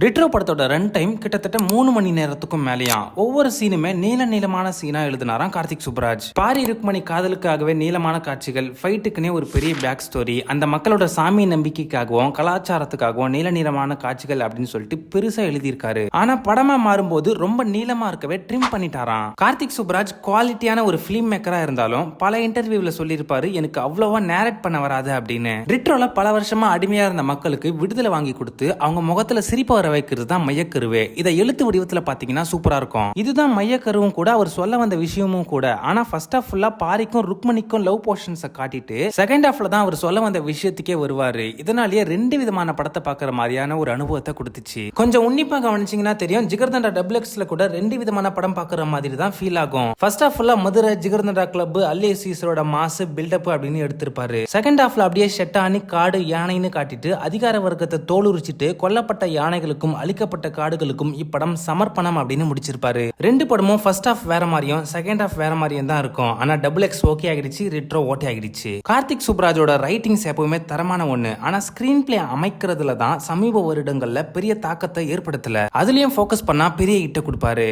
Retro படத்தோட run time கிட்டத்தட்ட 3 மணி நேரத்துக்கும் மேலேயா. ஒவ்வொரு சீனுமே நீளமான சீனா எழுதினாராம் கார்த்திக் சுப்ராஜ். பாரி ருக்மணி காதலுக்காகவே நீளமான காட்சிகள், ஃபைட்டுக்குனே ஒரு பெரிய பேக் ஸ்டோரி, அந்த மக்களோட சாமி நம்பிக்கைக்காகவும் கலாச்சாரத்துக்காகவும் நீளமான காட்சிகள் அப்படின்னு சொல்லிட்டு பெருசா எழுதியிருக்காரு. ஆனா படமா மாறும்போது ரொம்ப நீளமா இருக்கவே ட்ரிம் பண்ணிட்டாராம். கார்த்திக் சுப்ராஜ் குவாலிட்டியான ஒரு பிலிம் மேக்கரா இருந்தாலும் பல இன்டர்வியூல சொல்லியிருப்பாரு, எனக்கு அவ்வளவா நேரட் பண்ண வராது அப்படின்னு. ரிட்ரோல பல வருஷமா அடிமையா இருந்த மக்களுக்கு விடுதலை வாங்கி கொடுத்து அவங்க முகத்துல சிரிப்பு வர வைக்கிறது தான் மையக்கருவே. இதை எழுத்து வடிவத்துல பாத்தீங்கன்னா சூப்பரா இருக்கும். இதுதான் மையக்கருவும் கூட, அவர் சொல்ல வந்த விஷயமும் கூட. ஆனா ஃபர்ஸ்ட் ஆஃப் ஃபுல்லா பாரிக்கும் ருக்மணிக்கும் லவ் போர்ஷன்ஸை காட்டிட்டு செகண்ட் ஹாஃப்ல தான் அவர் சொல்ல வந்த விஷயத்துக்கே வருவாரு. இதனாலேயே 2 விதமான படத்தை பார்க்குற மாதிரியான ஒரு அனுபவத்தை கொடுத்துச்சு. கொஞ்சம் உன்னிப்பா கவனிச்சீங்கன்னா தெரியும், ஜிகர்தண்டா டபுள்எக்ஸ்ல கூட 2 விதமான படம் பார்க்குற மாதிரி தான் ஃபீல் ஆகும். ஃபர்ஸ்ட் ஆஃப் ஃபுல்லா மதுரை ஜிகர்தண்டா கிளப், அல்லே சீசரோட மாசு பில்டப் அப்படின்னு எடுத்திருப்பாரு. செகண்ட் ஹாஃப்ல அப்படியே ஷெட்டானி காடு யானைன்னு காட்டிட்டு அதிகார வர்க்கத்தை தோலுரிச்சிட்டு கொல்லப்பட்ட யானைகளுக்கும் அழிக்கப்பட்ட காடுகளுக்கும் இப்படம் சமர்ப்பணம் அப்படின்னு முடிச்சிருப்பாரு. 2 படமும் ஃபர்ஸ்ட் ஹாஃப் வேற மாதிரியும் செகண்ட் ஹாஃப் வேற மாதிரியும் தான் இருக்கும். ஆனா டபுள் எக்ஸ் ஓகே ஆகிடுச்சு, ரிட்ரோ ஓகே ஆகிடுச்சு. கார்த்திக் சுப்ராஜோட ரைட்டிங்ஸ் எப்பவுமே தரமான ஒண்ணு. ஆனா ஸ்கிரீன் பிளே அமைக்கிறதுல தான் சமீப வருடங்கள்ல பெரிய தாக்கத்தை ஏற்படுத்தல. அதுலயும் போக்கஸ் பண்ணா பெரிய ஹிட்ட கொடுப்பாரு.